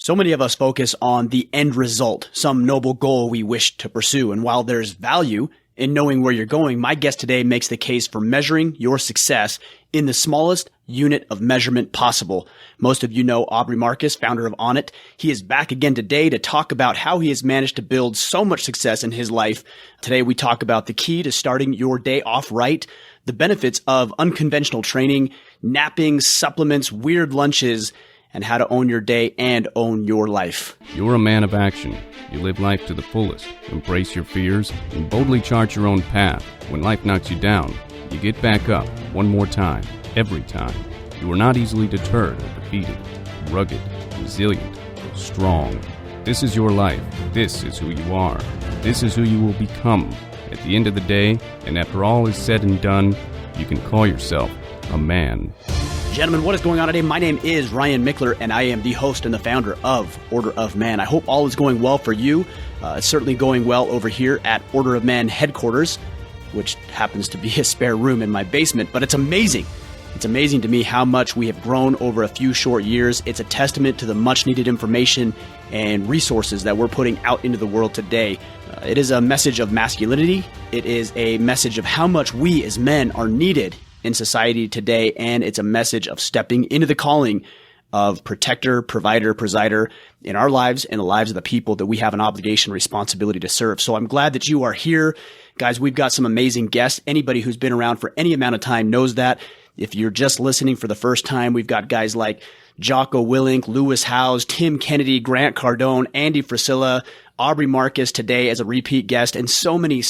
So many of us focus on the end result, some noble goal we wish to pursue. And while there's value in knowing where you're going, my guest today makes the case for measuring your success in the smallest unit of measurement possible. Most of you know Aubrey Marcus, founder of Onnit. He is back again today to talk about how he has managed to build so much success in his life. Today we talk about the key to starting your day off right, the benefits of unconventional training, napping, supplements, weird lunches, and how to own your day and own your life. You're a man of action. You live life to the fullest, embrace your fears, and boldly chart your own path. When life knocks you down, you get back up one more time, every time. You are not easily deterred or defeated. Rugged, resilient, strong. This is your life. This is who you are. This is who you will become. At the end of the day, and after all is said and done, you can call yourself a man. Gentlemen, what is going on today? My name is Ryan Mickler, and I am the host and the founder of Order of Man. I hope all is going well for you. It's certainly going well over here at Order of Man headquarters, which happens to be a spare room in my basement, but it's amazing. It's amazing to me how much we have grown over a few short years. It's a testament to the much needed information and resources that we're putting out into the world today. It is a message of masculinity. It is a message of how much we as men are needed in society today, and it's a message of stepping into the calling of protector, provider, presider in our lives and the lives of the people that we have an obligation, responsibility to serve. So I'm glad that you are here. Guys, we've got some amazing guests. Anybody who's been around for any amount of time knows that. If you're just listening for the first time, we've got guys like Jocko Willink, Lewis Howes, Tim Kennedy, Grant Cardone, Andy Frisilla, Aubrey Marcus today as a repeat guest, and so many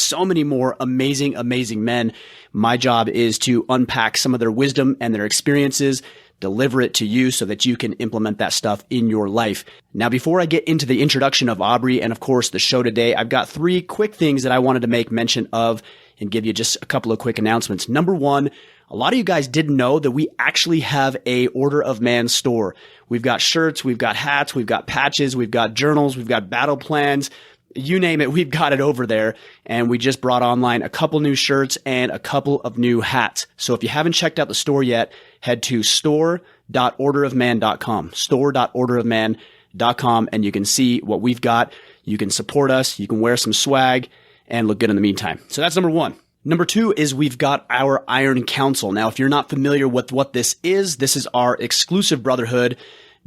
more amazing men. My job is to unpack some of their wisdom and their experiences, deliver it to you so that you can implement that stuff in your life. Now, before I get into the introduction of Aubrey and, of course, the show today, I've got three quick things that I wanted to make mention of and give you just a couple of quick announcements. Number one, a lot of you guys didn't know that we actually have a Order of Man store. We've got shirts, we've got hats, we've got patches, we've got journals, we've got battle plans. You name it, we've got it over there. And we just brought online a couple new shirts and a couple of new hats. So if you haven't checked out the store yet, head to store.orderofman.com, store.orderofman.com, and you can see what we've got. You can support us, you can wear some swag, and look good in the meantime. So that's number one. Number two is we've got our Iron Council. Now, if you're not familiar with what this is our exclusive brotherhood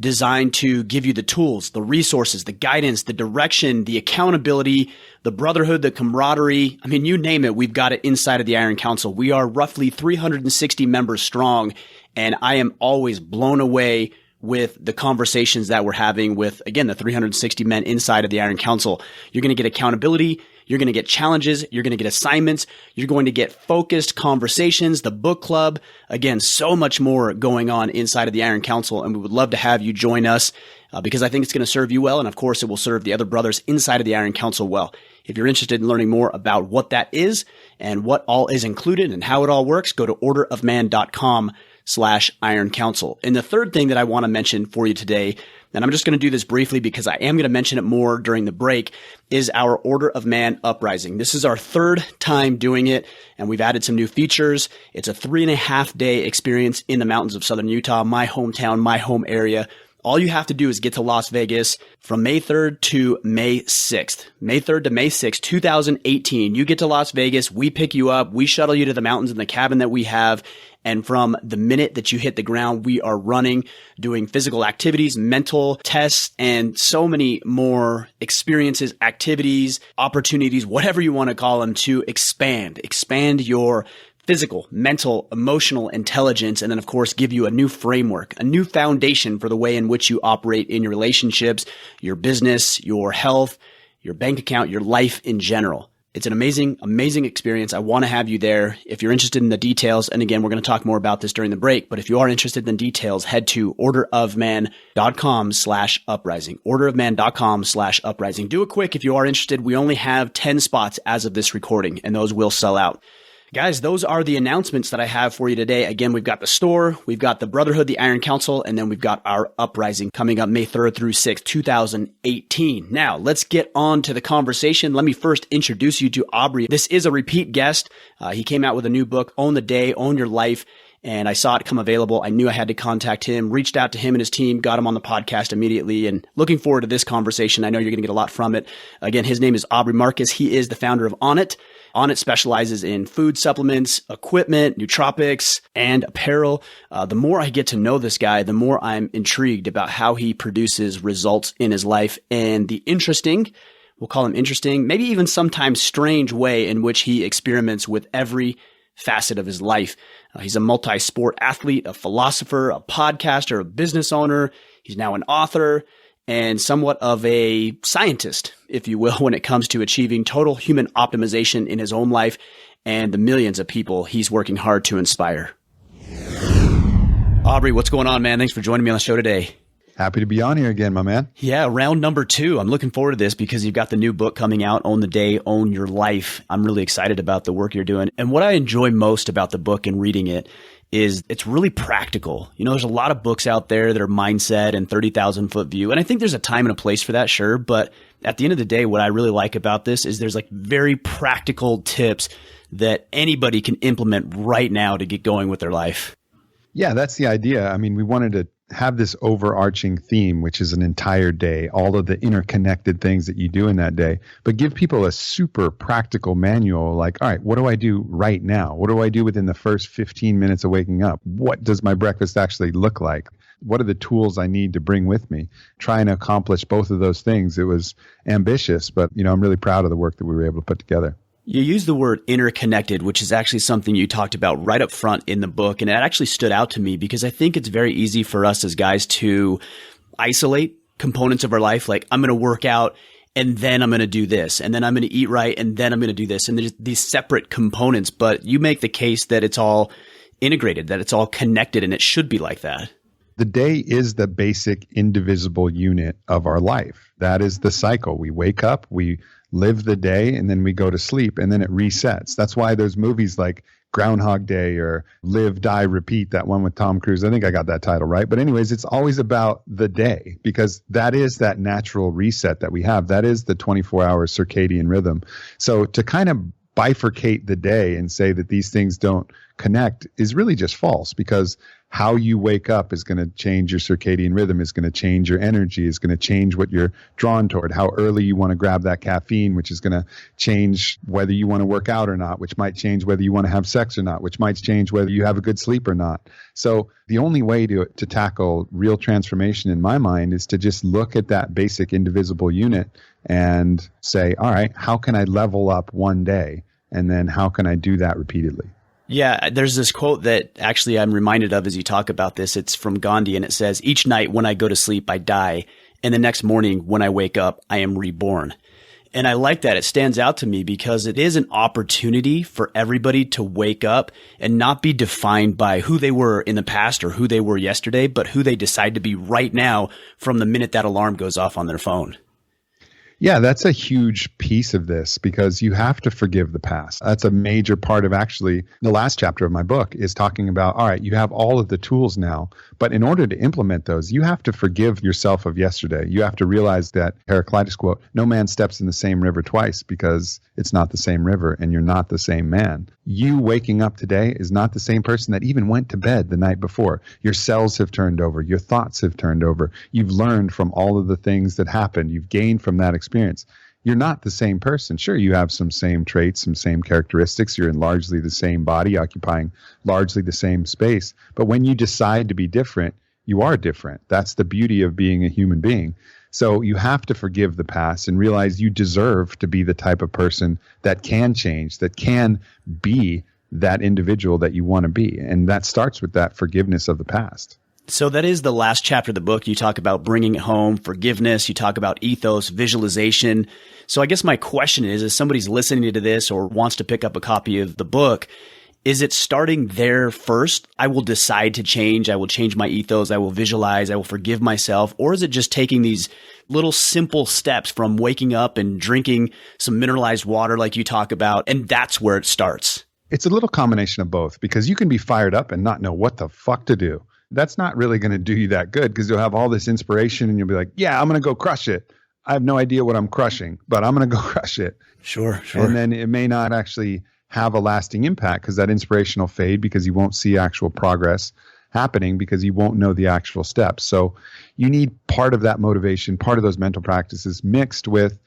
designed to give you the tools, the resources, the guidance, the direction, the accountability, the brotherhood, the camaraderie. I mean, you name it, we've got it inside of the Iron Council. We are roughly 360 members strong, and I am always blown away with the conversations that we're having with, again, the 360 men inside of the Iron Council. You're going to get accountability. You're going to get challenges. You're going to get assignments. You're going to get focused conversations, the book club. Again, so much more going on inside of the Iron Council. And we would love to have you join us because I think it's going to serve you well. And of course, it will serve the other brothers inside of the Iron Council well. If you're interested in learning more about what that is and what all is included and how it all works, go to orderofman.com/Iron Council. And the third thing that I want to mention for you today, and I'm just going to do this briefly because I am going to mention it more during the break, is our Order of Man Uprising. This is our third time doing it, and we've added some new features. It's a 3.5-day experience in the mountains of southern Utah, my hometown, my home area. All you have to do is get to Las Vegas from May 3rd to May 6th. May 3rd to May 6th, 2018. You get to Las Vegas, we pick you up, we shuttle you to the mountains in the cabin that we have, and from the minute that you hit the ground, we are running, doing physical activities, mental tests, and so many more experiences, activities, opportunities, whatever you want to call them, to expand your physical, mental, emotional intelligence, and then, of course, give you a new framework, a new foundation for the way in which you operate in your relationships, your business, your health, your bank account, your life in general. It's an amazing experience. I want to have you there. If you're interested in the details, and again, we're going to talk more about this during the break, but if you are interested in the details, head to orderofman.com/uprising, orderofman.com/uprising. Do it quick if you are interested. We only have 10 spots as of this recording, and those will sell out. Guys, those are the announcements that I have for you today. Again, we've got the store, we've got the Brotherhood, the Iron Council, and then we've got our Uprising coming up May 3rd through 6th, 2018. Now, let's get on to the conversation. Let me first introduce you to Aubrey. This is a repeat guest. He came out with a new book, Own the Day, Own Your Life. and I saw it come available. I knew I had to contact him, reached out to him and his team, got him on the podcast immediately, and looking forward to this conversation. I know you're going to get a lot from it. Again, his name is Aubrey Marcus. He is the founder of Onnit. Onnit specializes in food supplements, equipment, nootropics, and apparel. The more I get to know this guy, the more I'm intrigued about how he produces results in his life and the we'll call him interesting, maybe even sometimes strange way in which he experiments with every facet of his life. He's a multi-sport athlete, a philosopher, a podcaster, a business owner. He's now an author and somewhat of a scientist, if you will, when it comes to achieving total human optimization in his own life and the millions of people he's working hard to inspire. Aubrey, what's going on, man? Thanks for joining me on the show today. Happy to be on here again, my man. Yeah, round number 2. I'm looking forward to this because you've got the new book coming out, Own the Day, Own Your Life. I'm really excited about the work you're doing. And what I enjoy most about the book and reading it is it's really practical. You know, there's a lot of books out there that are mindset and 30,000 foot view. And I think there's a time and a place for that, sure. But at the end of the day, what I really like about this is there's like very practical tips that anybody can implement right now to get going with their life. Yeah, that's the idea. I mean, we wanted to have this overarching theme, which is an entire day, all of the interconnected things that you do in that day, but give people a super practical manual like, all right, what do I do right now? What do I do within the first 15 minutes of waking up? What does my breakfast actually look like? What are the tools I need to bring with me? Trying to accomplish both of those things. It was ambitious, but I'm really proud of the work that we were able to put together. You use the word interconnected, which is actually something you talked about right up front in the book. And it actually stood out to me because I think it's very easy for us as guys to isolate components of our life. Like, I'm going to work out and then I'm going to do this, and then I'm going to eat right and then I'm going to do this. And there's these separate components, but you make the case that it's all integrated, that it's all connected, and it should be like that. The day is the basic indivisible unit of our life. That is the cycle. We wake up, we live the day, and then we go to sleep, and then it resets. That's why there's movies like Groundhog Day or Live, Die, Repeat, that one with Tom Cruise. I think I got that title right. But anyways, it's always about the day because that is that natural reset that we have. That is the 24-hour circadian rhythm. So to kind of bifurcate the day and say that these things don't connect is really just false, because how you wake up is going to change your circadian rhythm, is going to change your energy, is going to change what you're drawn toward, how early you want to grab that caffeine, which is going to change whether you want to work out or not, which might change whether you want to have sex or not, which might change whether you have a good sleep or not. So the only way to tackle real transformation in my mind is to just look at that basic indivisible unit and say, all right, how can I level up one day? And then how can I do that repeatedly? Yeah, there's this quote that actually I'm reminded of as you talk about this. It's from Gandhi, and it says, "Each night when I go to sleep, I die. And the next morning when I wake up, I am reborn." And I like that. It stands out to me because it is an opportunity for everybody to wake up and not be defined by who they were in the past or who they were yesterday, but who they decide to be right now from the minute that alarm goes off on their phone. Yeah, that's a huge piece of this because you have to forgive the past. That's a major part of actually the last chapter of my book is talking about, all right, you have all of the tools now, but in order to implement those, you have to forgive yourself of yesterday. You have to realize that Heraclitus quote, "No man steps in the same river twice," because it's not the same river and you're not the same man. You waking up today is not the same person that even went to bed the night before. Your cells have turned over. Your thoughts have turned over. You've learned from all of the things that happened. You've gained from that experience. You're not the same person. Sure, you have some same traits, some same characteristics. You're in largely the same body, occupying largely the same space. But when you decide to be different, you are different. That's the beauty of being a human being. So you have to forgive the past and realize you deserve to be the type of person that can change, that can be that individual that you want to be. And that starts with that forgiveness of the past. So that is the last chapter of the book. You talk about bringing it home, forgiveness. You talk about ethos, visualization. So I guess my question is, if somebody's listening to this or wants to pick up a copy of the book, is it starting there first? I will decide to change. I will change my ethos. I will visualize. I will forgive myself. Or is it just taking these little simple steps from waking up and drinking some mineralized water like you talk about, and that's where it starts? It's a little combination of both, because you can be fired up and not know what the fuck to do. That's not really going to do you that good, because you'll have all this inspiration and you'll be like, yeah, I'm going to go crush it. I have no idea what I'm crushing, but I'm going to go crush it. Sure. And then it may not actually have a lasting impact because that inspiration will fade because you won't see actual progress happening because you won't know the actual steps. So you need part of that motivation, part of those mental practices mixed with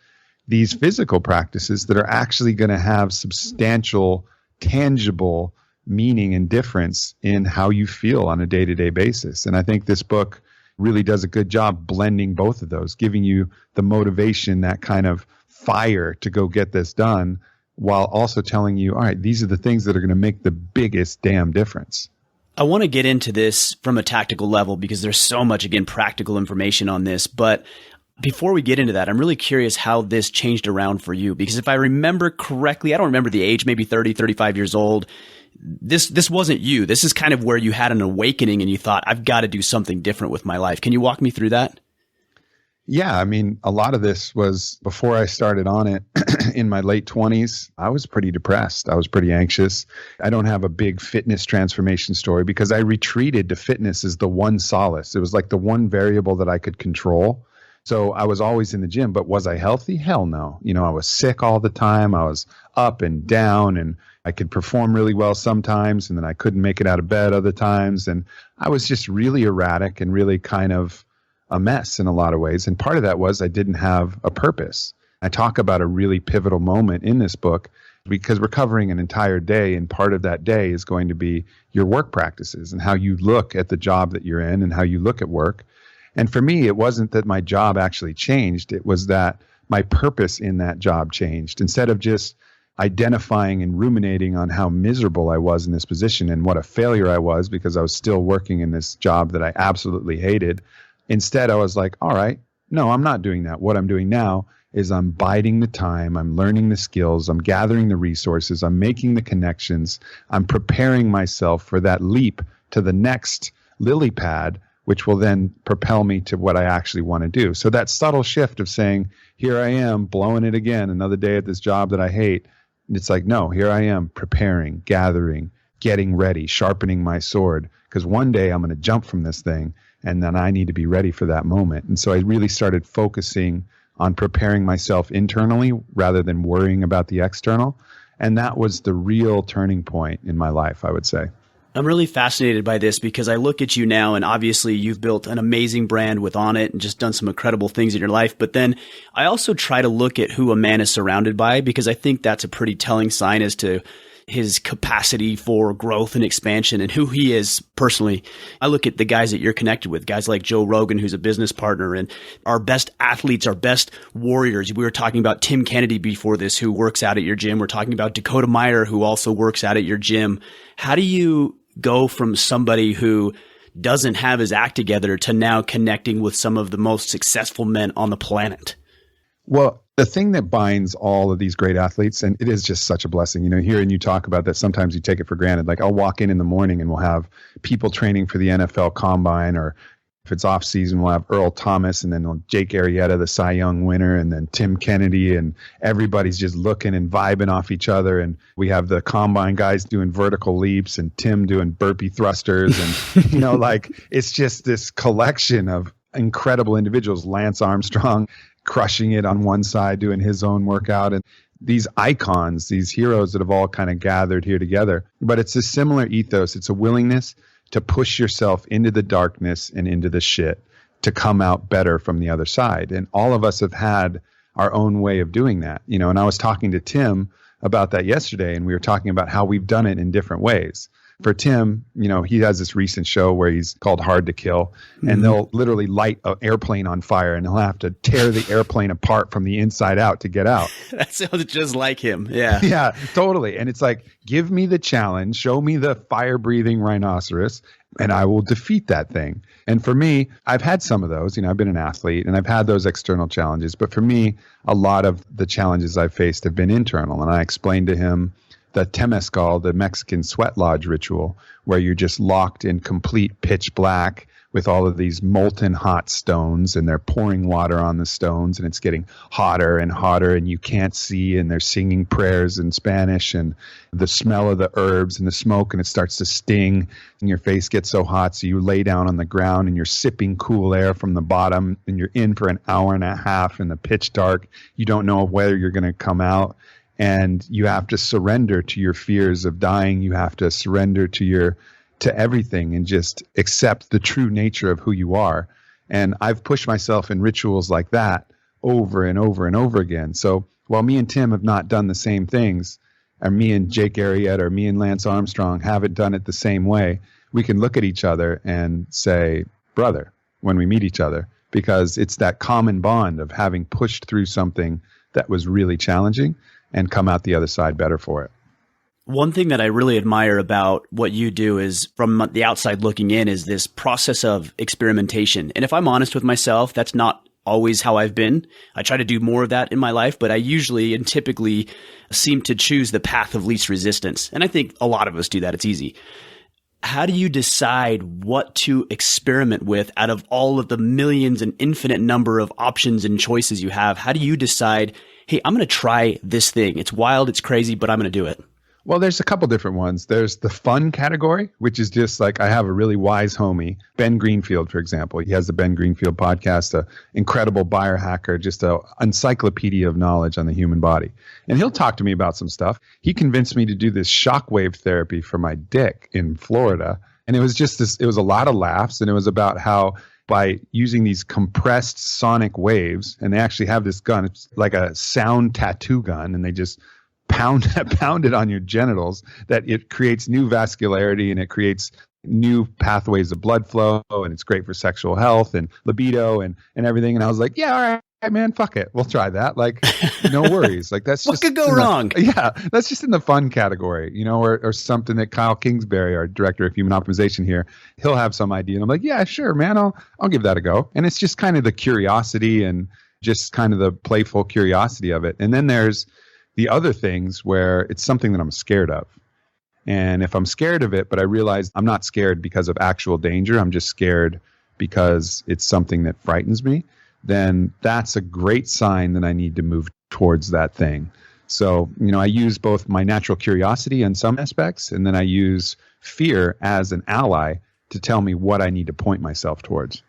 these physical practices that are actually going to have substantial, tangible meaning and difference in how you feel on a day-to-day basis. And I think this book really does a good job blending both of those, giving you the motivation, that kind of fire to go get this done, while also telling you, all right, these are the things that are going to make the biggest damn difference. I want to get into this from a tactical level because there's so much, again, practical information on this. But before we get into that, I'm really curious how this changed around for you. Because if I remember correctly, I don't remember the age, maybe 30, 35 years old. This wasn't you. This is kind of where you had an awakening and you thought, I've got to do something different with my life. Can you walk me through that? Yeah, I mean, a lot of this was before I started Onnit in my late 20s. I was pretty depressed. I was pretty anxious. I don't have a big fitness transformation story because I retreated to fitness as the one solace. It was like the one variable that I could control. So I was always in the gym, but was I healthy? Hell no. I was sick all the time. I was up and down, and I could perform really well sometimes, and then I couldn't make it out of bed other times. And I was just really erratic and really kind of a mess in a lot of ways. And part of that was I didn't have a purpose. I talk about a really pivotal moment in this book because we're covering an entire day, and part of that day is going to be your work practices and how you look at the job that you're in and how you look at work. And for me, it wasn't that my job actually changed. It was that my purpose in that job changed. Instead of just identifying and ruminating on how miserable I was in this position and what a failure I was because I was still working in this job that I absolutely hated, instead, I was like, all right, no, I'm not doing that. What I'm doing now is I'm biding the time. I'm learning the skills. I'm gathering the resources. I'm making the connections. I'm preparing myself for that leap to the next lily pad, which will then propel me to what I actually want to do. So that subtle shift of saying, here I am blowing it again, another day at this job that I hate. It's like, no, here I am preparing, gathering, getting ready, sharpening my sword, because one day I'm going to jump from this thing. And then I need to be ready for that moment. And so I really started focusing on preparing myself internally rather than worrying about the external. And that was the real turning point in my life, I would say. I'm really fascinated by this because I look at you now, and obviously you've built an amazing brand with Onnit and just done some incredible things in your life. But then I also try to look at who a man is surrounded by, because I think that's a pretty telling sign as to his capacity for growth and expansion and who he is personally. I look at the guys that you're connected with, guys like Joe Rogan, who's a business partner, and our best athletes, our best warriors. We were talking about Tim Kennedy before this, who works out at your gym. We're talking about Dakota Meyer, who also works out at your gym. How do you go from somebody who doesn't have his act together to now connecting with some of the most successful men on the planet? Well, the thing that binds all of these great athletes, and it is just such a blessing, hearing you talk about that, sometimes you take it for granted. Like I'll walk in the morning and we'll have people training for the NFL Combine, or if it's off season, we'll have Earl Thomas and then Jake Arrieta, the Cy Young winner, and then Tim Kennedy, and everybody's just looking and vibing off each other. And we have the Combine guys doing vertical leaps and Tim doing burpee thrusters. And, like it's just this collection of incredible individuals. Lance Armstrong crushing it on one side, doing his own workout, and these icons, these heroes that have all kind of gathered here together. But it's a similar ethos. It's a willingness to push yourself into the darkness and into the shit to come out better from the other side. And all of us have had our own way of doing that, and I was talking to Tim about that yesterday, and we were talking about how we've done it in different ways. For Tim, he has this recent show where he's called Hard to Kill, and they'll literally light an airplane on fire, and he'll have to tear the airplane apart from the inside out to get out. That sounds just like him. Yeah. Yeah, totally. And it's like, give me the challenge, show me the fire-breathing rhinoceros, and I will defeat that thing. And for me, I've had some of those. I've been an athlete, and I've had those external challenges. But for me, a lot of the challenges I've faced have been internal. And I explained to him the Temescal, the Mexican sweat lodge ritual, where you're just locked in complete pitch black with all of these molten hot stones, and they're pouring water on the stones, and it's getting hotter and hotter, and you can't see, and they're singing prayers in Spanish, and the smell of the herbs and the smoke, and it starts to sting, and your face gets so hot, so you lay down on the ground, and you're sipping cool air from the bottom, and you're in for an hour and a half in the pitch dark. You don't know whether you're going to come out. And you have to surrender to your fears of dying. You have to surrender to everything and just accept the true nature of who you are. And I've pushed myself in rituals like that over and over and over again. So while me and Tim have not done the same things, or me and Jake Arrieta or me and Lance Armstrong haven't done it the same way, we can look at each other and say, brother, when we meet each other, because it's that common bond of having pushed through something that was really challenging and come out the other side better for it. One thing that I really admire about what you do is, from the outside looking in, is this process of experimentation. And if I'm honest with myself, that's not always how I've been. I try to do more of that in my life, but I usually and typically seem to choose the path of least resistance. And I think a lot of us do that. It's easy. How do you decide what to experiment with out of all of the millions and infinite number of options and choices you have? How do you decide, hey, I'm going to try this thing. It's wild, it's crazy, but I'm going to do it? Well, there's a couple different ones. There's the fun category, which is just like, I have a really wise homie, Ben Greenfield, for example. He has the Ben Greenfield podcast, an incredible biohacker, just an encyclopedia of knowledge on the human body. And he'll talk to me about some stuff. He convinced me to do this shockwave therapy for my dick in Florida. And it was just this, it was a lot of laughs. And it was about how by using these compressed sonic waves, and they actually have this gun, it's like a sound tattoo gun, and they just pound it on your genitals, that it creates new vascularity and it creates new pathways of blood flow, and it's great for sexual health and libido and everything. And I was like, yeah, all right, man, fuck it. We'll try that. Like, no worries. Like, that's what just could go wrong? Yeah, that's just in the fun category, you know, or something that Kyle Kingsbury, our director of human optimization here, he'll have some idea. And I'm like, yeah, sure, man, I'll give that a go. And it's just kind of the curiosity and just kind of the playful curiosity of it. And then there's the other things where it's something that I'm scared of. And if I'm scared of it, but I realize I'm not scared because of actual danger, I'm just scared because it's something that frightens me, then that's a great sign that I need to move towards that thing. So, you know, I use both my natural curiosity in some aspects, and then I use fear as an ally to tell me what I need to point myself towards.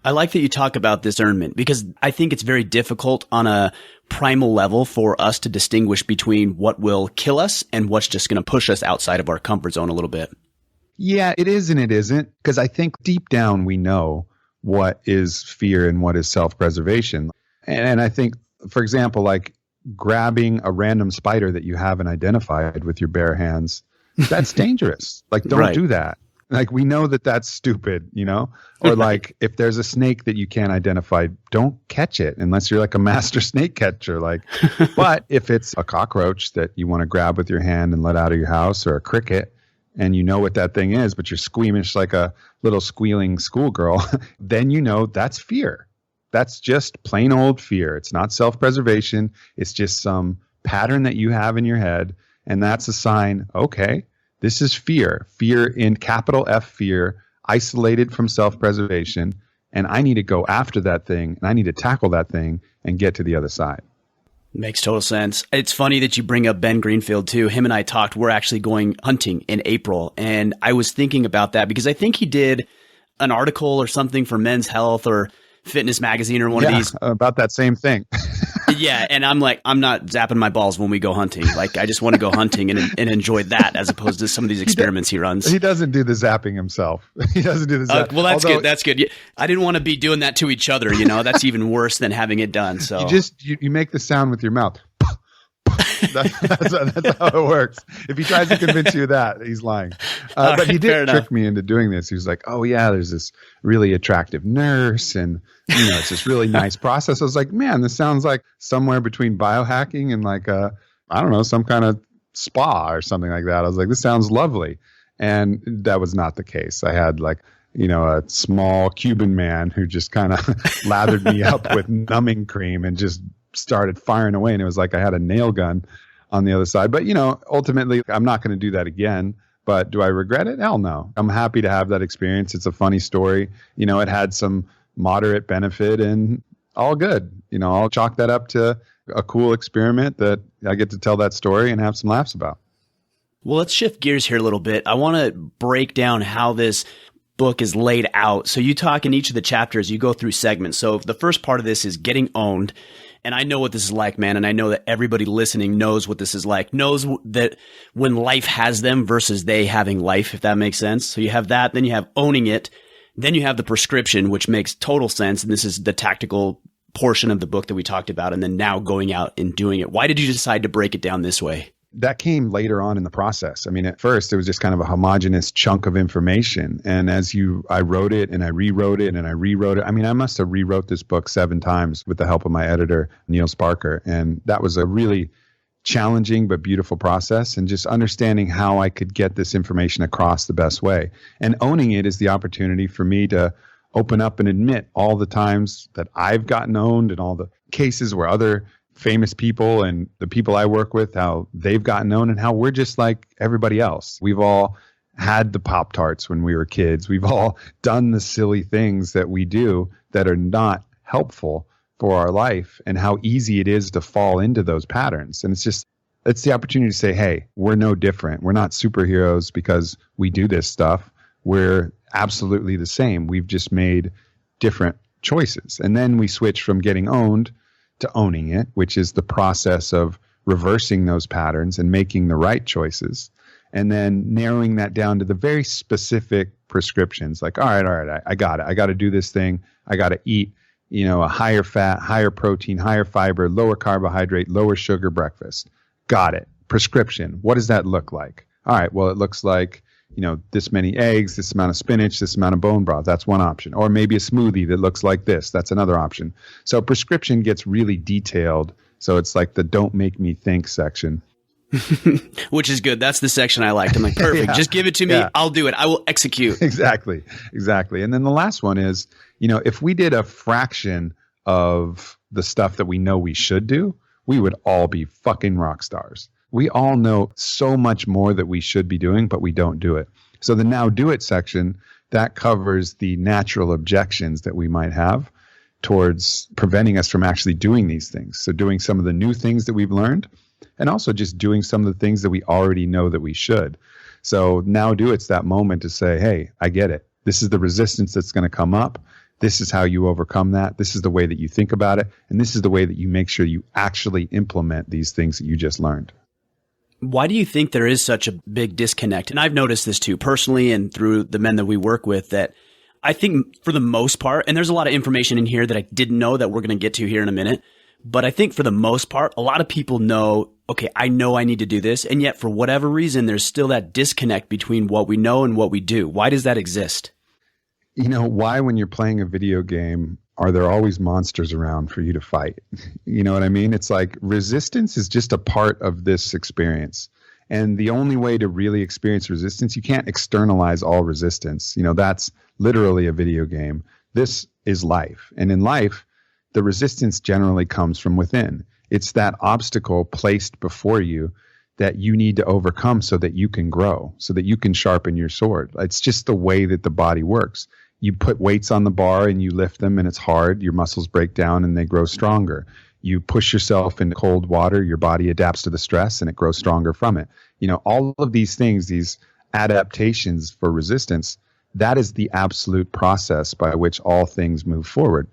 I like that you talk about discernment, because I think it's very difficult on a primal level for us to distinguish between what will kill us and what's just going to push us outside of our comfort zone a little bit. Yeah, it is and it isn't, because I think deep down we know what is fear and what is self-preservation. And I think, for example, like grabbing a random spider that you haven't identified with your bare hands, that's dangerous. Like, don't do that. Like, we know that that's stupid, you know? Or like, if there's a snake that you can't identify, don't catch it unless you're like a master snake catcher. Like, but if it's a cockroach that you want to grab with your hand and let out of your house, or a cricket, and you know what that thing is, but you're squeamish like a little squealing schoolgirl, then you know that's fear. That's just plain old fear. It's not self-preservation. It's just some pattern that you have in your head. And that's a sign, okay, this is fear. Fear in capital F, fear, isolated from self-preservation. And I need to go after that thing, and I need to tackle that thing and get to the other side. Makes total sense. It's funny that you bring up Ben Greenfield too. Him and I talked, we're actually going hunting in April. And I was thinking about that because I think he did an article or something for Men's Health or Fitness Magazine or one of these. About that same thing. Yeah. And I'm like, I'm not zapping my balls when we go hunting. Like, I just want to go hunting and enjoy that, as opposed to some of these experiments he runs. He doesn't do the zapping himself. He doesn't do the zapping. Well, that's good. That's good. I didn't want to be doing that to each other. You know, that's even worse than having it done. So you make the sound with your mouth. That's how it works. If he tries to convince you of that, he's lying. But he did trick me into doing this. He was like, oh yeah, there's this really attractive nurse, and you know, it's this really nice process. I was like, man, this sounds like somewhere between biohacking and like I don't know, some kind of spa or something like that. I was like, this sounds lovely. And that was not the case. I had like, you know, a small Cuban man who just kind of lathered me up with numbing cream and just started firing away, and it was like I had a nail gun on the other side. But, you know, ultimately, I'm not going to do that again. But do I regret it? Hell no. I'm happy to have that experience. It's a funny story. You know, it had some moderate benefit and all good. You know, I'll chalk that up to a cool experiment that I get to tell that story and have some laughs about. Well, let's shift gears here a little bit. I want to break down how this book is laid out. So you talk in each of the chapters, you go through segments. So the first part of this is getting owned. And I know what this is like, man. And I know that everybody listening knows what this is like, knows that when life has them versus they having life, if that makes sense. So you have that, then you have owning it. Then you have the prescription, which makes total sense. And this is the tactical portion of the book that we talked about. And then now going out and doing it. Why did you decide to break it down this way? That came later on in the process. I mean, at first it was just kind of a homogenous chunk of information. And I wrote it and I rewrote it and I rewrote it. I mean, I must have rewrote this book 7 times with the help of my editor, Neil Sparker. And that was a really challenging but beautiful process, and just understanding how I could get this information across the best way. And owning it is the opportunity for me to open up and admit all the times that I've gotten owned and all the cases where other famous people and the people I work with, how they've gotten known and how we're just like everybody else. We've all had the Pop-Tarts when we were kids. We've all done the silly things that we do that are not helpful for our life, and how easy it is to fall into those patterns. And it's the opportunity to say, hey, we're no different. We're not superheroes because we do this stuff. We're absolutely the same. We've just made different choices. And then we switch from getting owned to owning it, which is the process of reversing those patterns and making the right choices, and then narrowing that down to the very specific prescriptions. Like, all right, I got it. I got to do this thing. I got to eat, a higher fat, higher protein, higher fiber, lower carbohydrate, lower sugar breakfast. Got it. Prescription. What does that look like? All right, well, it looks like, this many eggs, this amount of spinach, this amount of bone broth. That's one option. Or maybe a smoothie that looks like this. That's another option. So prescription gets really detailed. So it's like the don't make me think section. Which is good. That's the section I liked. I'm like, perfect. Yeah. Just give it to me. Yeah. I'll do it. I will execute. Exactly. And then the last one is, if we did a fraction of the stuff that we know we should do, we would all be fucking rock stars. We all know so much more that we should be doing, but we don't do it. So the now do it section, that covers the natural objections that we might have towards preventing us from actually doing these things. So doing some of the new things that we've learned, and also just doing some of the things that we already know that we should. So now do it's that moment to say, hey, I get it. This is the resistance that's going to come up. This is how you overcome that. This is the way that you think about it. And this is the way that you make sure you actually implement these things that you just learned. Why do you think there is such a big disconnect? And I've noticed this too, personally, and through the men that we work with, that I think for the most part, and there's a lot of information in here that I didn't know that we're going to get to here in a minute, but I think for the most part, a lot of people know, okay, I know I need to do this. And yet for whatever reason, there's still that disconnect between what we know and what we do. Why does that exist? Why, when you're playing a video game, are there always monsters around for you to fight? You know what I mean? It's like resistance is just a part of this experience. And the only way to really experience resistance, you can't externalize all resistance. That's literally a video game. This is life. And in life, the resistance generally comes from within. It's that obstacle placed before you that you need to overcome so that you can grow, so that you can sharpen your sword. It's just the way that the body works. You put weights on the bar and you lift them and it's hard. Your muscles break down and they grow stronger. You push yourself into cold water, your body adapts to the stress and it grows stronger from it. All of these things, these adaptations for resistance, that is the absolute process by which all things move forward.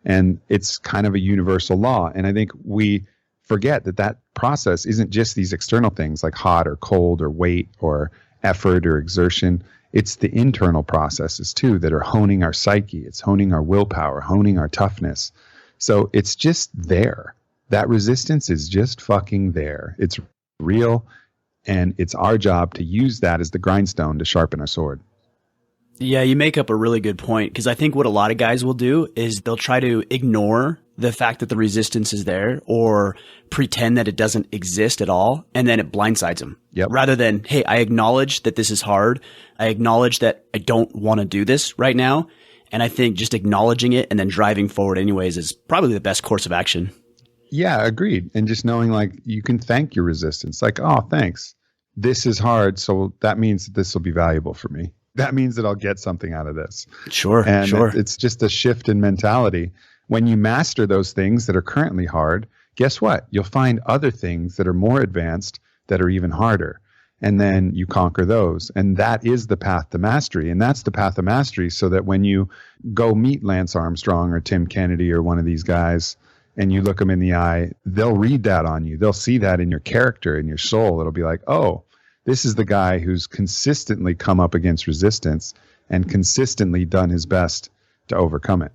And it's kind of a universal law. And I think we forget that process isn't just these external things like hot or cold or weight or effort or exertion. It's the internal processes too that are honing our psyche. It's honing our willpower, honing our toughness. So it's just there. That resistance is just fucking there. It's real. And it's our job to use that as the grindstone to sharpen our sword. Yeah, you make up a really good point, because I think what a lot of guys will do is they'll try to ignore the fact that the resistance is there or pretend that it doesn't exist at all, and then it blindsides them. Yep. Rather than, hey, I acknowledge that this is hard. I acknowledge that I don't want to do this right now. And I think just acknowledging it and then driving forward anyways is probably the best course of action. Yeah, agreed. And just knowing like you can thank your resistance. Like, oh, thanks. This is hard. So that means that this will be valuable for me. That means that I'll get something out of this. Sure. And it's just a shift in mentality. When you master those things that are currently hard, guess what? You'll find other things that are more advanced that are even harder. and then you conquer those. And that is the path to mastery. And that's the path of mastery, so that when you go meet Lance Armstrong or Tim Kennedy or one of these guys, and you look them in the eye, they'll read that on you. They'll see that in your character, in your soul. It'll be like, oh, this is the guy who's consistently come up against resistance and consistently done his best to overcome it.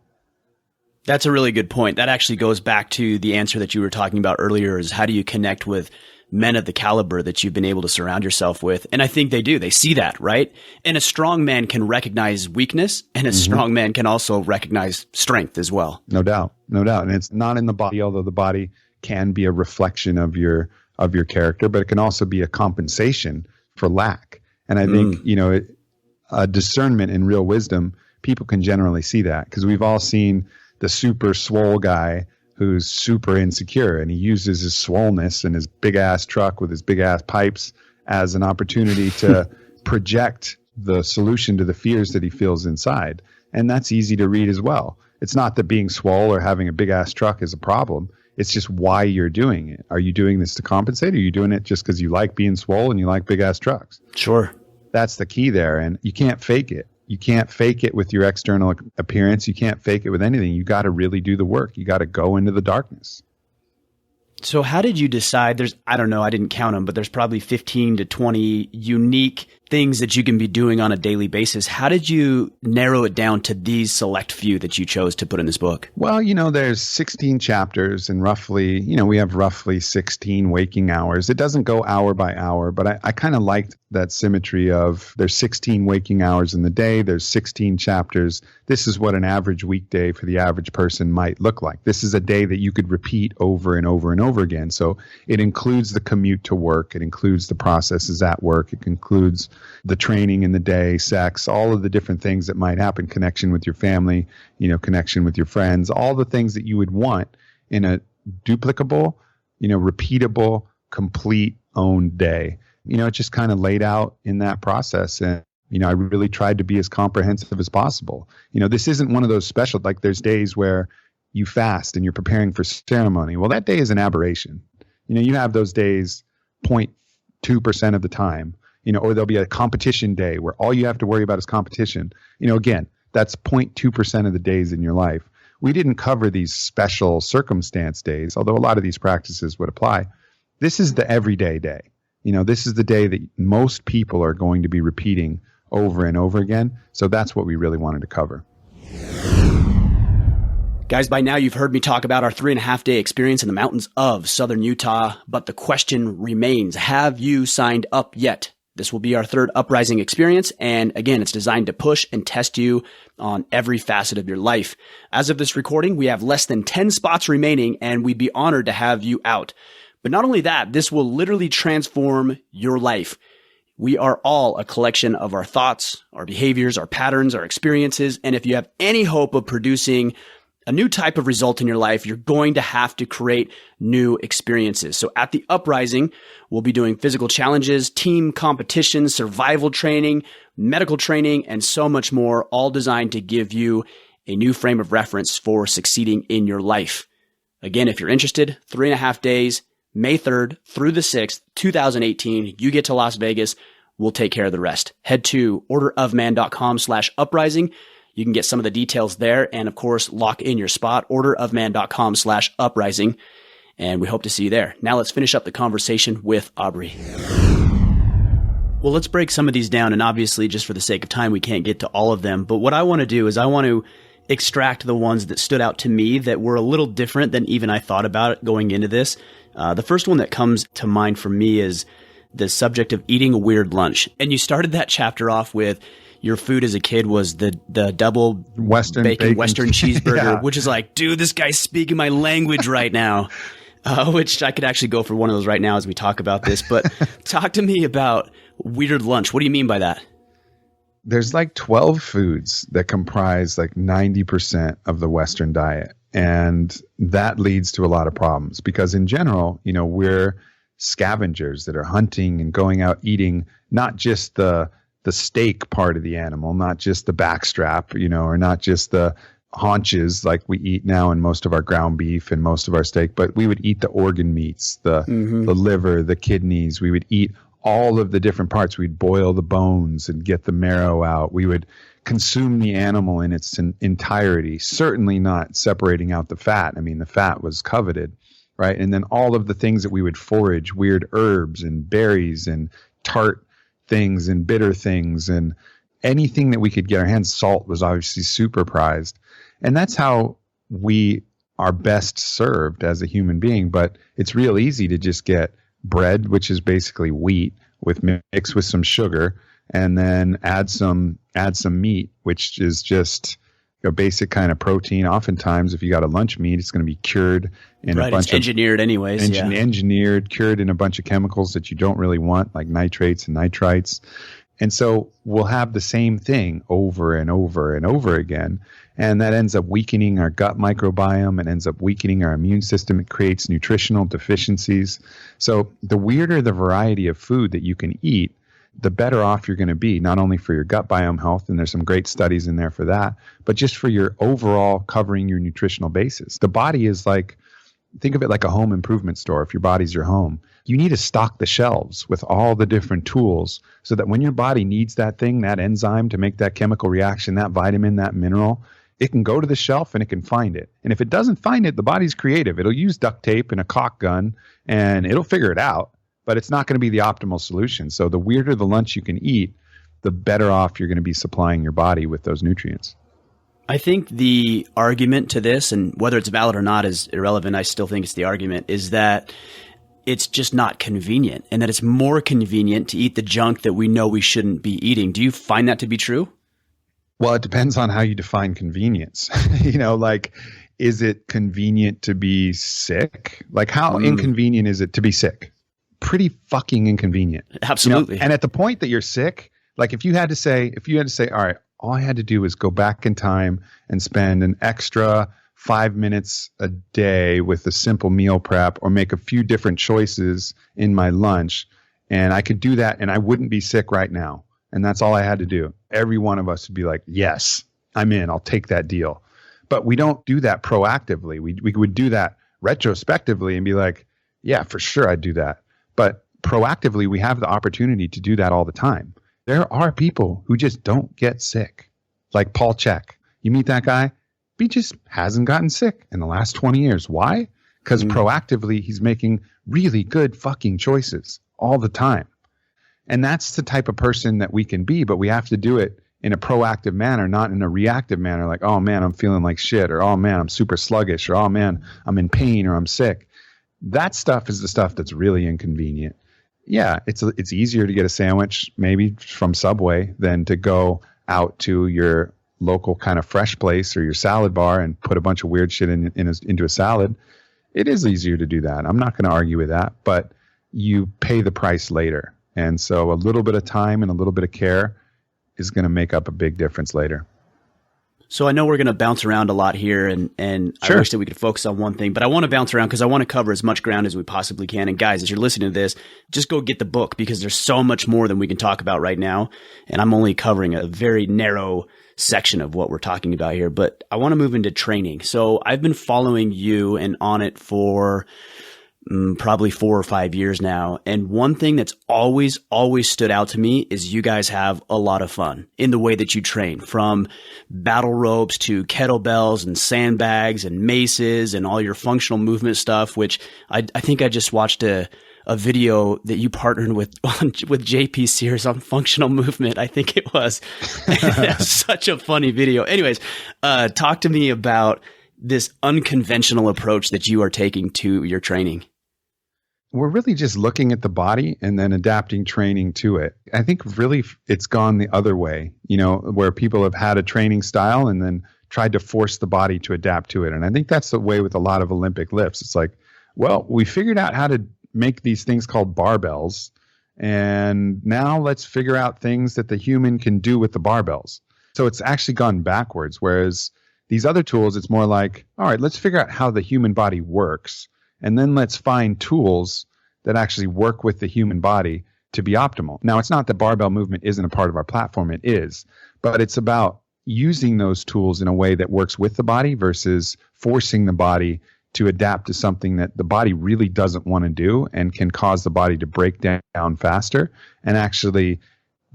That's a really good point. That actually goes back to the answer that you were talking about earlier, is how do you connect with men of the caliber that you've been able to surround yourself with? And I think they do. They see that, right? And a strong man can recognize weakness, and a strong man can also recognize strength as well. No doubt. No doubt. And it's not in the body, although the body can be a reflection of your character, but it can also be a compensation for lack. And I think, a discernment and real wisdom, people can generally see that, because we've all seen the super swole guy who's super insecure, and he uses his swollenness and his big ass truck with his big ass pipes as an opportunity to project the solution to the fears that he feels inside. And that's easy to read as well. It's not that being swole or having a big ass truck is a problem. It's just why you're doing it. Are you doing this to compensate? Or are you doing it just because you like being swole and you like big ass trucks? Sure. That's the key there. And you can't fake it. You can't fake it with your external appearance. You can't fake it with anything. You got to really do the work. You got to go into the darkness. So how did you decide? I don't know, I didn't count them, but there's probably 15 to 20 unique things that you can be doing on a daily basis. How did you narrow it down to these select few that you chose to put in this book? Well, there's 16 chapters, and roughly, we have roughly 16 waking hours. It doesn't go hour by hour, but I kind of liked that symmetry of there's 16 waking hours in the day. There's 16 chapters. This is what an average weekday for the average person might look like. This is a day that you could repeat over and over and over again. So it includes the commute to work. It includes the processes at work. It includes the training in the day, sex, all of the different things that might happen, connection with your family, connection with your friends, all the things that you would want in a duplicable, repeatable, complete own day. It just kind of laid out in that process. And, I really tried to be as comprehensive as possible. This isn't one of those special, like there's days where you fast and you're preparing for ceremony. Well, that day is an aberration. You have those days 0.2% of the time, or there'll be a competition day where all you have to worry about is competition. Again, that's 0.2% of the days in your life. We didn't cover these special circumstance days, although a lot of these practices would apply. This is the everyday day. This is the day that most people are going to be repeating over and over again. So that's what we really wanted to cover. Guys, by now you've heard me talk about our 3.5-day experience in the mountains of southern Utah, but the question remains, have you signed up yet? This will be our third uprising experience, and again, it's designed to push and test you on every facet of your life. As of this recording, we have less than 10 spots remaining, and we'd be honored to have you out. But not only that, this will literally transform your life. We are all a collection of our thoughts, our behaviors, our patterns, our experiences, and if you have any hope of producing a new type of result in your life, you're going to have to create new experiences. So at the Uprising, we'll be doing physical challenges, team competitions, survival training, medical training, and so much more, all designed to give you a new frame of reference for succeeding in your life. Again, if you're interested, 3.5 days, May 3rd through the 6th, 2018, you get to Las Vegas. We'll take care of the rest. Head to orderofman.com/uprising. You can get some of the details there and, of course, lock in your spot, orderofman.com/uprising. And we hope to see you there. Now let's finish up the conversation with Aubrey. Well, let's break some of these down. And obviously, just for the sake of time, we can't get to all of them. But what I want to do is I want to extract the ones that stood out to me that were a little different than even I thought about going into this. The first one that comes to mind for me is the subject of eating a weird lunch. And you started that chapter off with your food as a kid was the double bacon Western cheeseburger, yeah. Which is like, dude, this guy's speaking my language right now, which I could actually go for one of those right now as we talk about this. But talk to me about weird lunch. What do you mean by that? There's like 12 foods that comprise like 90% of the Western diet. And that leads to a lot of problems because in general, we're scavengers that are hunting and going out eating, not just the steak part of the animal, not just the backstrap, or not just the haunches like we eat now in most of our ground beef and most of our steak, but we would eat the organ meats, the liver, the kidneys. We would eat all of the different parts. We'd boil the bones and get the marrow out. We would consume the animal in its entirety, certainly not separating out the fat. I mean, the fat was coveted, right? And then all of the things that we would forage, weird herbs and berries and tart things and bitter things and anything that we could get our hands. Salt was obviously super prized. And that's how we are best served as a human being. But it's real easy to just get bread, which is basically wheat, with mixed with some sugar, and then add some meat, which is just a basic kind of protein. Oftentimes, if you got a lunch meat, it's going to be cured in a bunch of engineered anyways. Engineered, cured in a bunch of chemicals that you don't really want, like nitrates and nitrites. And so we'll have the same thing over and over and over again. And that ends up weakening our gut microbiome. It ends up weakening our immune system. It creates nutritional deficiencies. So the weirder the variety of food that you can eat, the better off you're going to be, not only for your gut biome health, and there's some great studies in there for that, but just for your overall covering your nutritional basis. The body is like, think of it like a home improvement store. If your body's your home, you need to stock the shelves with all the different tools so that when your body needs that thing, that enzyme to make that chemical reaction, that vitamin, that mineral, it can go to the shelf and it can find it. And if it doesn't find it, the body's creative. It'll use duct tape and a caulk gun and it'll figure it out, but it's not going to be the optimal solution. So the weirder the lunch you can eat, the better off you're going to be supplying your body with those nutrients. I think the argument to this, and whether it's valid or not is irrelevant, I still think it's the argument, is that it's just not convenient, and that it's more convenient to eat the junk that we know we shouldn't be eating. Do you find that to be true? Well, it depends on how you define convenience. Like, is it convenient to be sick? Like, how inconvenient is it to be sick? Pretty fucking inconvenient. Absolutely. And at the point that you're sick, like if you had to say, all right, all I had to do was go back in time and spend an extra 5 minutes a day with a simple meal prep, or make a few different choices in my lunch, and I could do that and I wouldn't be sick right now. And that's all I had to do. Every one of us would be like, yes, I'm in. I'll take that deal. But we don't do that proactively. We would do that retrospectively and be like, yeah, for sure I'd do that. But proactively, we have the opportunity to do that all the time. There are people who just don't get sick. Like Paul Chek. You meet that guy, he just hasn't gotten sick in the last 20 years. Why? Because proactively, he's making really good fucking choices all the time. And that's the type of person that we can be, but we have to do it in a proactive manner, not in a reactive manner, like, oh man, I'm feeling like shit, or oh man, I'm super sluggish, or oh man, I'm in pain, or I'm sick. That stuff is the stuff that's really inconvenient. Yeah, it's easier to get a sandwich maybe from Subway than to go out to your local kind of fresh place or your salad bar and put a bunch of weird shit into a salad. It is easier to do that. I'm not going to argue with that, but you pay the price later. And so a little bit of time and a little bit of care is going to make up a big difference later. So I know we're going to bounce around a lot here, and Sure. I wish that we could focus on one thing, but I want to bounce around because I want to cover as much ground as we possibly can. And guys, as you're listening to this, just go get the book, because there's so much more than we can talk about right now. And I'm only covering a very narrow section of what we're talking about here, but I want to move into training. So I've been following you and Onnit for probably 4 or 5 years now. And one thing that's always stood out to me is you guys have a lot of fun in the way that you train, from battle ropes to kettlebells and sandbags and maces and all your functional movement stuff, which I think I just watched a video that you partnered with JP Sears on functional movement. I think it was. Such a funny video. Anyways, talk to me about this unconventional approach that you are taking to your training. We're really just looking at the body and then adapting training to it. I think really it's gone the other way, where people have had a training style and then tried to force the body to adapt to it. And I think that's the way with a lot of Olympic lifts. It's like, well, we figured out how to make these things called barbells, and now let's figure out things that the human can do with the barbells. So it's actually gone backwards, whereas these other tools, it's more like, all right, let's figure out how the human body works, and then let's find tools that actually work with the human body to be optimal. Now, it's not that barbell movement isn't a part of our platform. It is. But it's about using those tools in a way that works with the body versus forcing the body to adapt to something that the body really doesn't want to do and can cause the body to break down faster and actually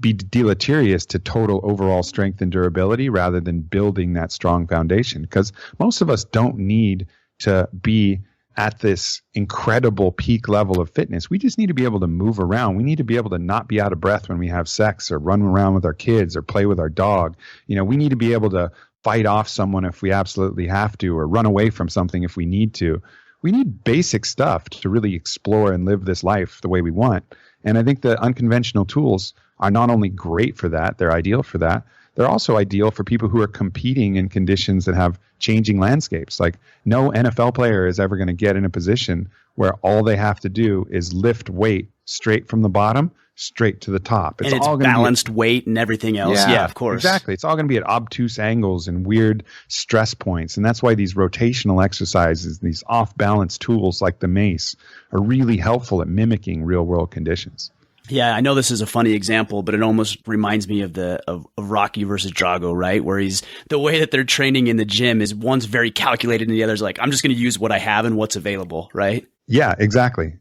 be deleterious to total overall strength and durability rather than building that strong foundation. Because most of us don't need to be at this incredible peak level of fitness. We just need to be able to move around. We need to be able to not be out of breath when we have sex or run around with our kids or play with our dog. We need to be able to fight off someone if we absolutely have to, or run away from something if we need to. We need basic stuff to really explore and live this life the way we want. And I think the unconventional tools are not only great for that, they're ideal for that, they're also ideal for people who are competing in conditions that have changing landscapes. Like no NFL player is ever going to get in a position where all they have to do is lift weight straight from the bottom straight to the top. It's all balanced weight and everything else. Yeah, of course. Exactly. It's all going to be at obtuse angles and weird stress points. And that's why these rotational exercises, these off-balance tools like the mace are really helpful at mimicking real-world conditions. Yeah, I know this is a funny example, but it almost reminds me of Rocky versus Drago, right? Where the way that they're training in the gym is one's very calculated and the other's like, I'm just going to use what I have and what's available, right? Yeah, exactly.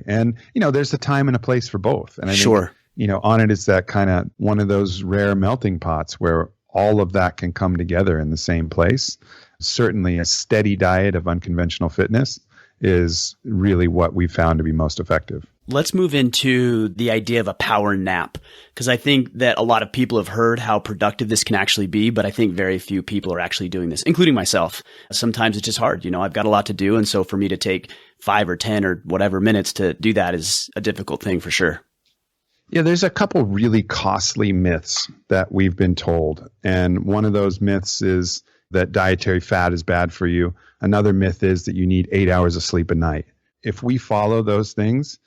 And, there's a time and a place for both. And I think, Onnit is that kind of one of those rare melting pots where all of that can come together in the same place. Certainly a steady diet of unconventional fitness is really what we've found to be most effective. Let's move into the idea of a power nap, because I think that a lot of people have heard how productive this can actually be, but I think very few people are actually doing this, including myself. Sometimes it's just hard. I've got a lot to do. And so for me to take 5 or 10 or whatever minutes to do that is a difficult thing for sure. Yeah, there's a couple really costly myths that we've been told. And one of those myths is that dietary fat is bad for you. Another myth is that you need 8 hours of sleep a night. If we follow those things,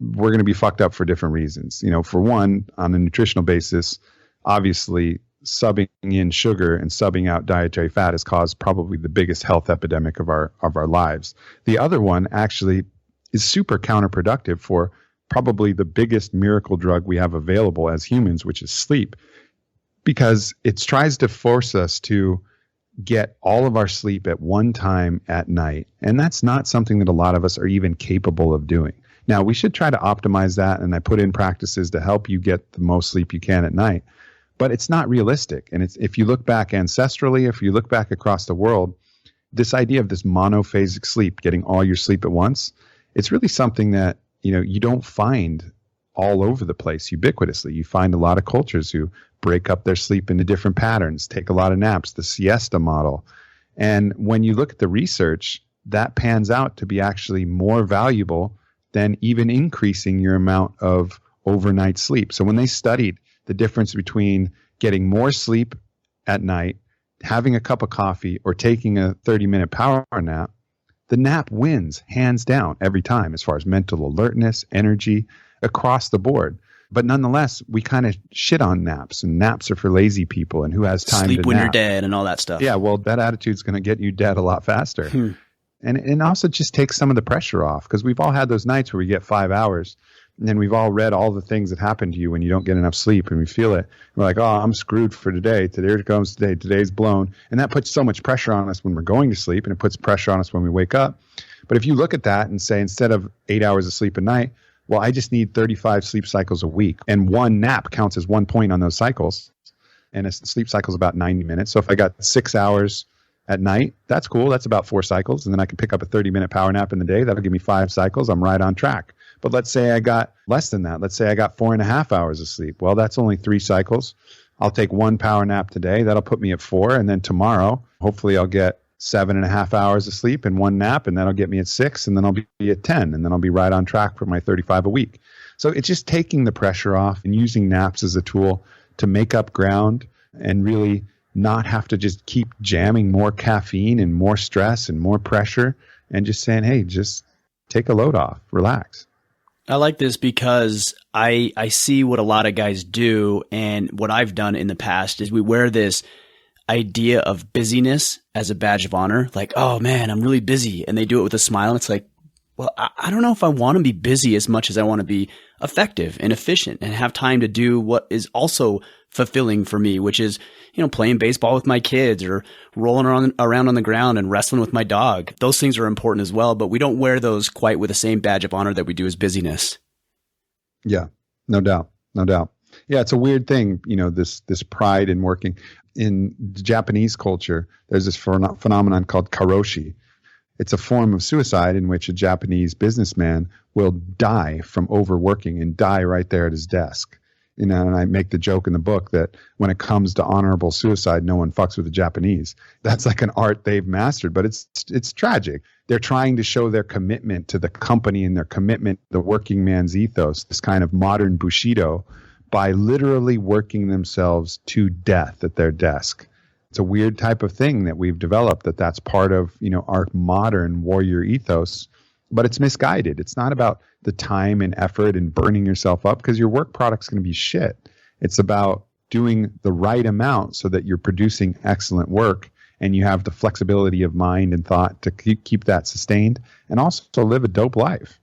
we're going to be fucked up for different reasons. For one, on a nutritional basis, obviously subbing in sugar and subbing out dietary fat has caused probably the biggest health epidemic of our lives. The other one actually is super counterproductive for probably the biggest miracle drug we have available as humans, which is sleep, because it tries to force us to get all of our sleep at one time at night. And that's not something that a lot of us are even capable of doing. Now, we should try to optimize that, and I put in practices to help you get the most sleep you can at night. But it's not realistic. And if you look back ancestrally, if you look back across the world, this idea of this monophasic sleep, getting all your sleep at once, it's really something that you don't find all over the place ubiquitously. You find a lot of cultures who break up their sleep into different patterns, take a lot of naps, the siesta model. And when you look at the research, that pans out to be actually more valuable than even increasing your amount of overnight sleep. So when they studied the difference between getting more sleep at night, having a cup of coffee, or taking a 30-minute power nap, the nap wins hands down every time as far as mental alertness, energy, across the board. But nonetheless, we kind of shit on naps, and naps are for lazy people and who has time sleep to when nap. You're dead and all that stuff. Yeah, well, that attitude's going to get you dead a lot faster. And also just takes some of the pressure off, because we've all had those nights where we get 5 hours and then we've all read all the things that happen to you when you don't get enough sleep, and we feel it. We're like, oh, I'm screwed for today. Today comes today. Today's blown. And that puts so much pressure on us when we're going to sleep, and it puts pressure on us when we wake up. But if you look at that and say, instead of 8 hours of sleep a night, well, I just need 35 sleep cycles a week. And one nap counts as 1 point on those cycles. And a sleep cycle is about 90 minutes. So if I got 6 hours at night, that's cool. That's about 4 cycles. And then I can pick up a 30-minute power nap in the day. That'll give me 5 cycles. I'm right on track. But let's say I got less than that. Let's say I got 4.5 hours of sleep. Well, that's only 3 cycles. I'll take 1 power nap today. That'll put me at 4. And then tomorrow, hopefully I'll get 7.5 hours of sleep and 1 nap. And that'll get me at 6. And then I'll be at 10. And then I'll be right on track for my 35 a week. So it's just taking the pressure off and using naps as a tool to make up ground and really not have to just keep jamming more caffeine and more stress and more pressure, and just saying, hey, just take a load off, relax. I like this because I see what a lot of guys do, and what I've done in the past is we wear this idea of busyness as a badge of honor. Like, oh man, I'm really busy. And they do it with a smile. And it's like, well, I don't know if I want to be busy as much as I want to be effective and efficient and have time to do what is also fulfilling for me, which is, playing baseball with my kids or rolling around on the ground and wrestling with my dog. Those things are important as well, but we don't wear those quite with the same badge of honor that we do as busyness. Yeah, no doubt. No doubt. Yeah, it's a weird thing, this pride in working. In Japanese culture, there's this phenomenon called karoshi. It's a form of suicide in which a Japanese businessman will die from overworking and die right there at his desk. And I make the joke in the book that when it comes to honorable suicide, no one fucks with the Japanese. That's like an art they've mastered, but it's tragic. They're trying to show their commitment to the company and their commitment to the working man's ethos, this kind of modern Bushido, by literally working themselves to death at their desk. It's a weird type of thing that we've developed, that's part of, our modern warrior ethos, but it's misguided. It's not about the time and effort and burning yourself up because your work product's going to be shit. It's about doing the right amount so that you're producing excellent work and you have the flexibility of mind and thought to keep that sustained and also live a dope life.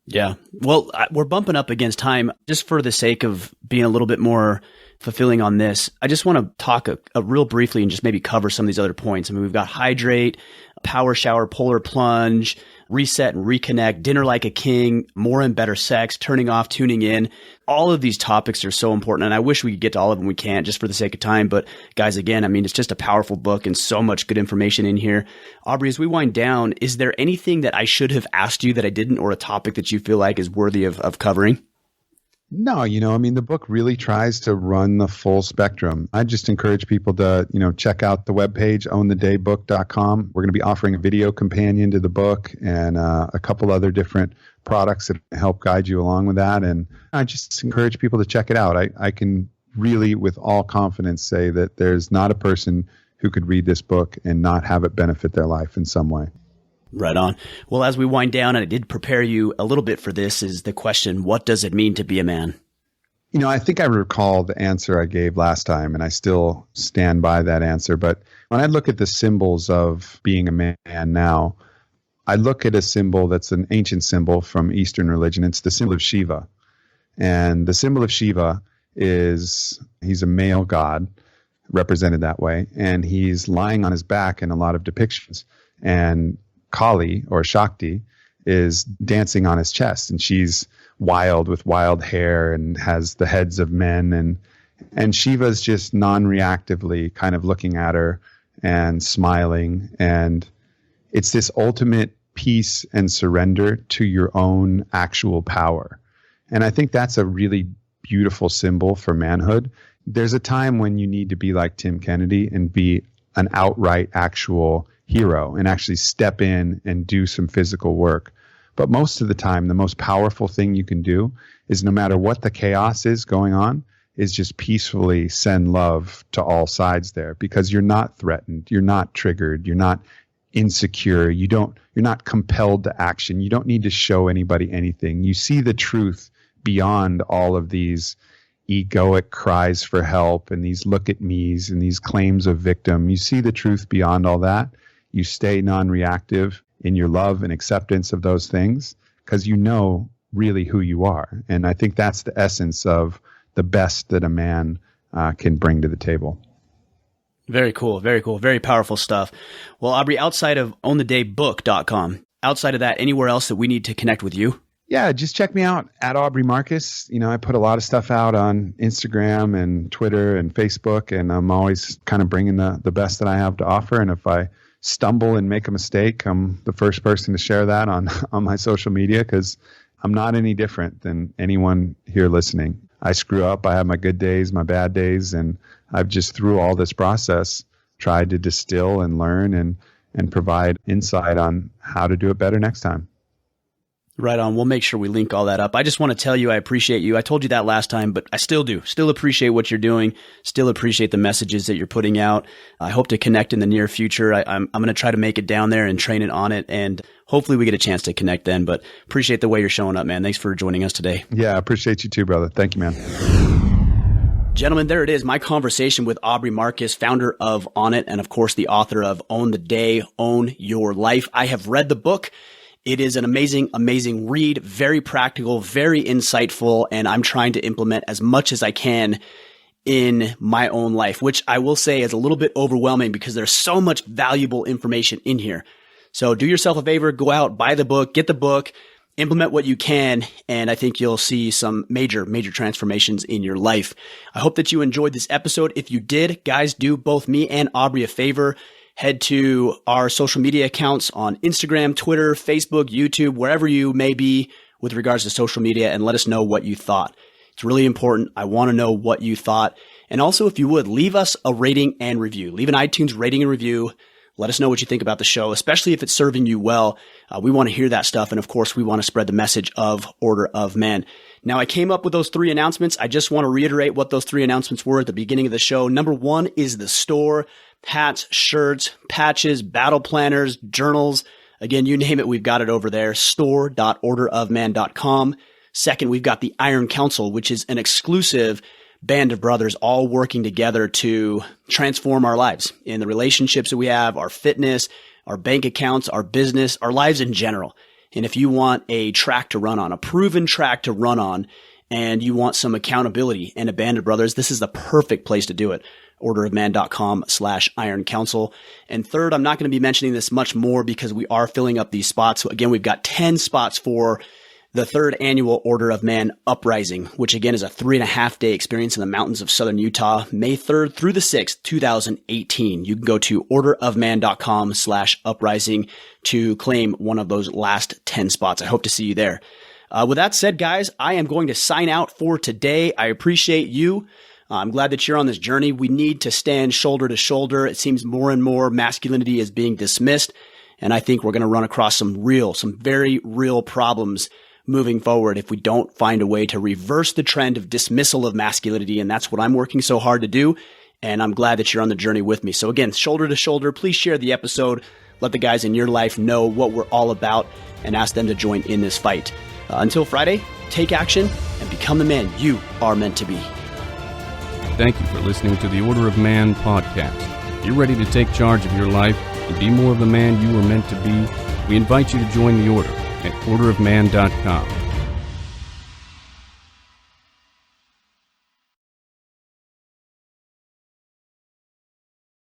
Yeah. Well, we're bumping up against time. Just for the sake of being a little bit more fulfilling on this, I just want to talk a real briefly and just maybe cover some of these other points. I mean, we've got hydrate, power shower, polar plunge, reset and reconnect, dinner like a king, more and better sex, turning off, tuning in. All of these topics are so important. And I wish we could get to all of them. We can't just for the sake of time. But guys, again, I mean, it's just a powerful book and so much good information in here. Aubrey, as we wind down, is there anything that I should have asked you that I didn't, or a topic that you feel like is worthy of covering? No, the book really tries to run the full spectrum. I just encourage people to, check out the webpage, ownthedaybook.com. We're going to be offering a video companion to the book and a couple other different products that help guide you along with that. And I just encourage people to check it out. I can really, with all confidence, say that there's not a person who could read this book and not have it benefit their life in some way. Right on. Well, as we wind down, and I did prepare you a little bit for this, is the question, what does it mean to be a man? I think I recall the answer I gave last time, and I still stand by that answer. But when I look at the symbols of being a man now, I look at a symbol that's an ancient symbol from Eastern religion. It's the symbol of Shiva. And the symbol of Shiva he's a male god, represented that way, and he's lying on his back in a lot of depictions. And Kali, or Shakti, is dancing on his chest, and she's wild with wild hair and has the heads of men, and Shiva's just non-reactively kind of looking at her and smiling, and it's this ultimate peace and surrender to your own actual power. And I think that's a really beautiful symbol for manhood. There's a time when you need to be like Tim Kennedy and be an outright actual hero and actually step in and do some physical work. But most of the time, the most powerful thing you can do is, no matter what the chaos is going on, is just peacefully send love to all sides there, because you're not threatened, you're not triggered, you're not insecure, you're not compelled to action. You don't need to show anybody anything. You see the truth beyond all of these egoic cries for help and these look at me's and these claims of victim. You see the truth beyond all that. You stay non-reactive in your love and acceptance of those things because you know really who you are. And I think that's the essence of the best that a man can bring to the table. Very cool. Very cool. Very powerful stuff. Well, Aubrey, outside of onthedaybook.com, outside of that, anywhere else that we need to connect with you? Yeah, just check me out at Aubrey Marcus. I put a lot of stuff out on Instagram and Twitter and Facebook, and I'm always kind of bringing the best that I have to offer. And if I stumble and make a mistake, I'm the first person to share that on my social media, because I'm not any different than anyone here listening. I screw up. I have my good days, my bad days, and I've just, through all this process, tried to distill and learn and provide insight on how to do it better next time. Right on. We'll make sure we link all that up. I just want to tell you I appreciate you. I told you that last time, but I still do. Still appreciate what you're doing. Still appreciate the messages that you're putting out. I hope to connect in the near future. I'm going to try to make it down there and train it on it, and hopefully we get a chance to connect then. But appreciate the way you're showing up, man. Thanks for joining us today. Yeah, I appreciate you too, brother. Thank you, man. Gentlemen, there it is. My conversation with Aubrey Marcus, founder of Onnit, and of course the author of Own the Day, Own Your Life. I have read the book. It is an amazing, amazing read, very practical, very insightful, and I'm trying to implement as much as I can in my own life, which I will say is a little bit overwhelming because there's so much valuable information in here. So do yourself a favor, go out, buy the book, get the book, implement what you can, and I think you'll see some major, major transformations in your life. I hope that you enjoyed this episode. If you did, guys, do both me and Aubrey a favor. Head to our social media accounts on Instagram, Twitter, Facebook, YouTube, wherever you may be with regards to social media, and let us know what you thought. It's really important. I want to know what you thought. And also, if you would, leave us a rating and review. Leave an iTunes rating and review. Let us know what you think about the show, especially if it's serving you well. We want to hear that stuff. And of course, we want to spread the message of Order of Man. Now, I came up with those 3 announcements. I just want to reiterate what those 3 announcements were at the beginning of the show. Number 1 is the store. Hats, shirts, patches, battle planners, journals. Again, you name it, we've got it over there. store.orderofman.com. Second, we've got the Iron Council, which is an exclusive band of brothers all working together to transform our lives in the relationships that we have, our fitness, our bank accounts, our business, our lives in general. And if you want a track to run on, a proven track to run on, and you want some accountability and a band of brothers, this is the perfect place to do it. orderofman.com/Iron Council. And third, I'm not going to be mentioning this much more because we are filling up these spots. So again, we've got 10 spots for the 3rd annual Order of Man Uprising, which again is a 3.5-day experience in the mountains of southern Utah, May 3rd through the 6th, 2018. You can go to orderofman.com/uprising to claim one of those last 10 spots. I hope to see you there. With that said, guys, I am going to sign out for today. I appreciate you. I'm glad that you're on this journey. We need to stand shoulder to shoulder. It seems more and more masculinity is being dismissed. And I think we're going to run across some very real problems moving forward if we don't find a way to reverse the trend of dismissal of masculinity. And that's what I'm working so hard to do. And I'm glad that you're on the journey with me. So again, shoulder to shoulder, please share the episode. Let the guys in your life know what we're all about and ask them to join in this fight. Until Friday, take action and become the man you are meant to be. Thank you for listening to the Order of Man podcast. If you're ready to take charge of your life and be more of the man you were meant to be, we invite you to join the Order at orderofman.com.